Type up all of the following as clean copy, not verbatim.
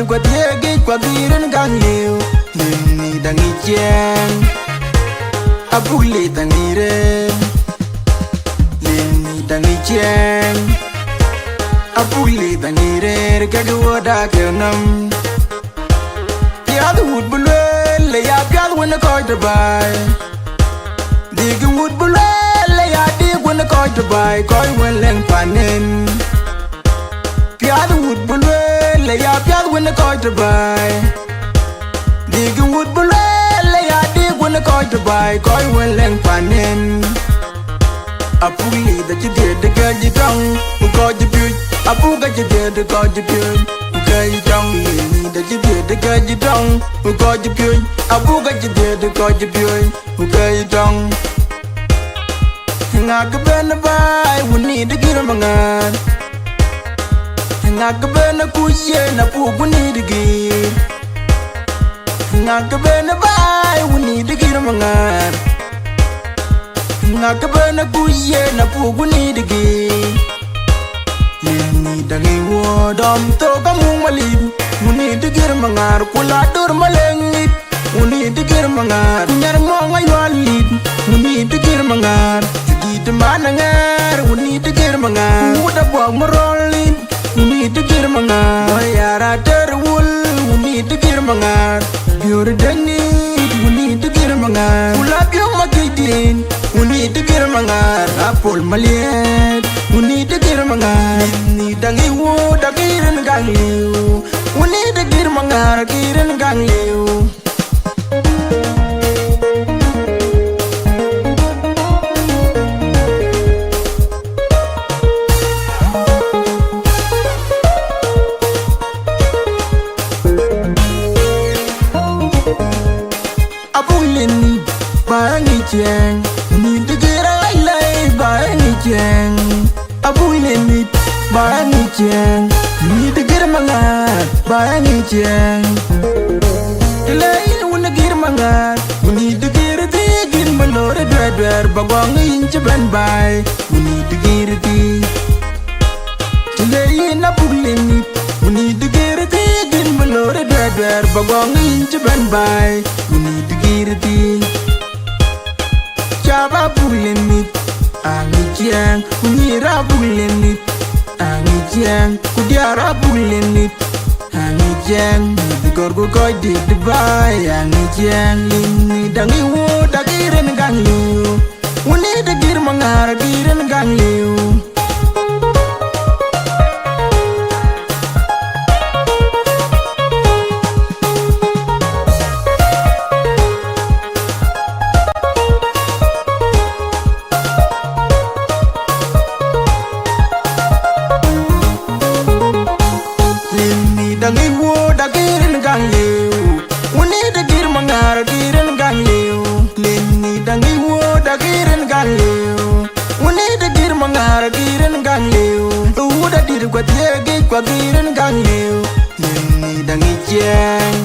dir kwa tiegi kwa giren gangliu Nini dangi chen Apuk Lith Arop Nini dangi chen Apuk Lith Arop Kage woda kenam Piadu wood bulwel Le ya piadu wena koi tabai Digi wood bulwel Le ya dig wena koi tabai Koi wen leng panen Piadu wood bulwel Le ya piadu wena koi tabai Digi wood bulwel Le ya dig wena koi tabai Koi wen leng panen Apuk Lith that you did the girl you don't who called you beauty Apuk that you did the called you beauty who girl you don't that you did the girl you don't who called you beauty Apuk that you did the called you beauty who girl you don't Ngakabena bai we need to get a mangan Ngakabena kuye na puk we need to get Ngakabena bai we need to get a mangan Ngakabena kuye na pugu nidigi Yeni dangi wodom to kamung malib Muni digir mangar kula dur malengit Muni digir mangar nyar monga ywalit Muni digir mangar Sigit manangar Muni digir mangar Muda buang merolit Muni digir mangar Bayara terwul Muni digir mangar Biur denit Muni digir mangar Kula biong magidin We need to get a mangar, Apol Maliet. We need to get a mangar, Ni dangi wo da giren gangliu. We need to get a mangar, giren gangliu. Apuk Lith Bangi Cheng. Need to get a light by any chang. Apuk Lith Bangi Cheng. Need to get a mangar by any chang. Delay when the get a mangar. We need to get a dig in below the dread bagong in Japan by. We need to get a dig. Delay in Apuk Lith. We need to get a dig in below the dread bagong in Japan by. We need to get a dig. Chaba Apuk Lith Angi Cheng Unira Apuk Lith Angi Cheng Kudiara Apuk Lith Angi Cheng Digorgo koi di Dubai Angi Cheng Lini dangi wo da giren gangliu Uni da gir mangar giren gangliu Dangi wo da giren gangliu Uni da gir mangar giren gangliu Lini dangi wo da giren gangliu Uni da gir mangar giren gangliu Uda dir kwa tiegi kwa giren gangliu Lini dangi cheng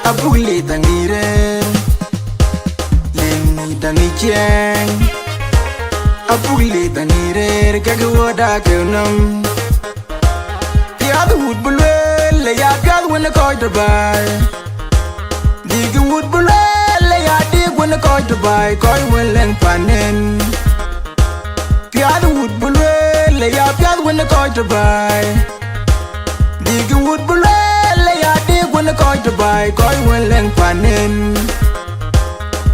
Apuk Lith Arop Lini dangi cheng Apuk Lith Arop Kage woda kenam Piadu wood bulwel Le ya piadu wena koi tabai Digi wood bulwel Le ya dig wena koi tabai Koi wen leng panen Piadu wood bulwel Le ya piadu wena koi tabai Digi wood bulwel Le ya dig wena koi tabai Koi wen leng panen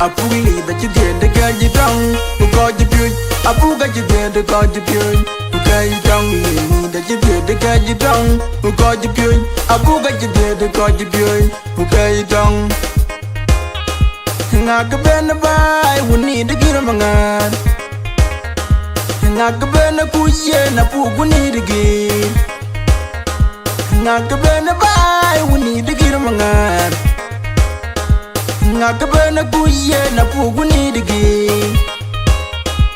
Apuk Lith that you did the girl you don't who called you beauty Apuk that you did the called you beauty who girl you don't that you did the girl you don't who called you beauty Apuk that you did the called you beauty who girl you don't Ngakabena bai we need to get a mangar Ngakabena kuye na pugu need to get Ngakabena bai we need to get a mangar Ngakabena kuye na pugu nidigi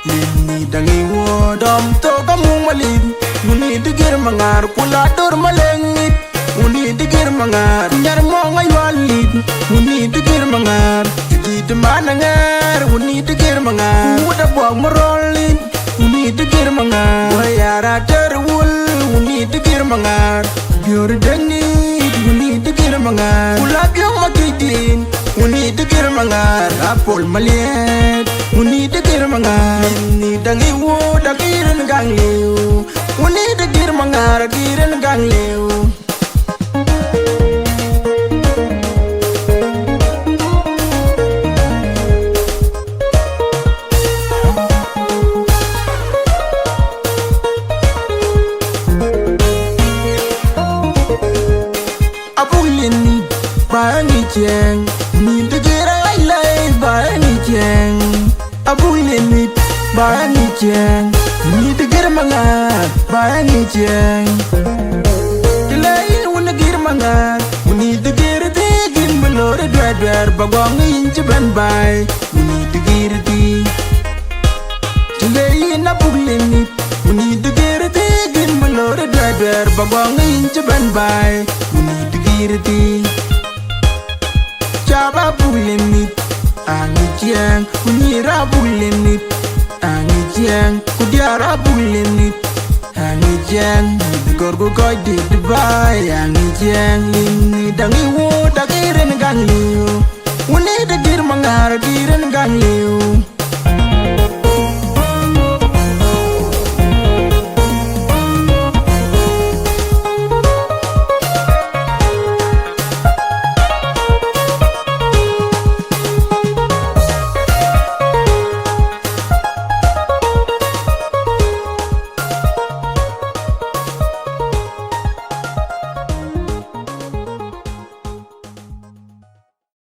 Lini dangi wodom to kamung malib Muni digir mangar kula dur malengit Muni digir mangar nyar monga ywalit Muni digir mangar Sigit manangar Muni digir mangar Muda buang merolit Muni digir mangar Bayara terwul Muni digir mangar Biur denit Apol maliet Uni de gir mangar Ni dangi wo da giren gang liu Uni de gir mangar giren gang liu Apuk lini Bani jeng Ni de gira lai bani jeng Apuk lini Bani jeng Ni de gira mangar Bani jeng Dilai wuna gira mangar Uni de gira tigin Melore dwer bagong inci ban bay Uni de gira ti Dilai na apuk lini Uni de gira tigin Melore dwer bagong inci ban bay Uni de gira ti Chaba bulimit Angi jiang Unira bulimit Angi jiang Kudiara bulimit Angi jiang Gorgo koi di Dubai Angi jiang Lini dangi wo da giren gang liu Uni da gir mangar giren gang liu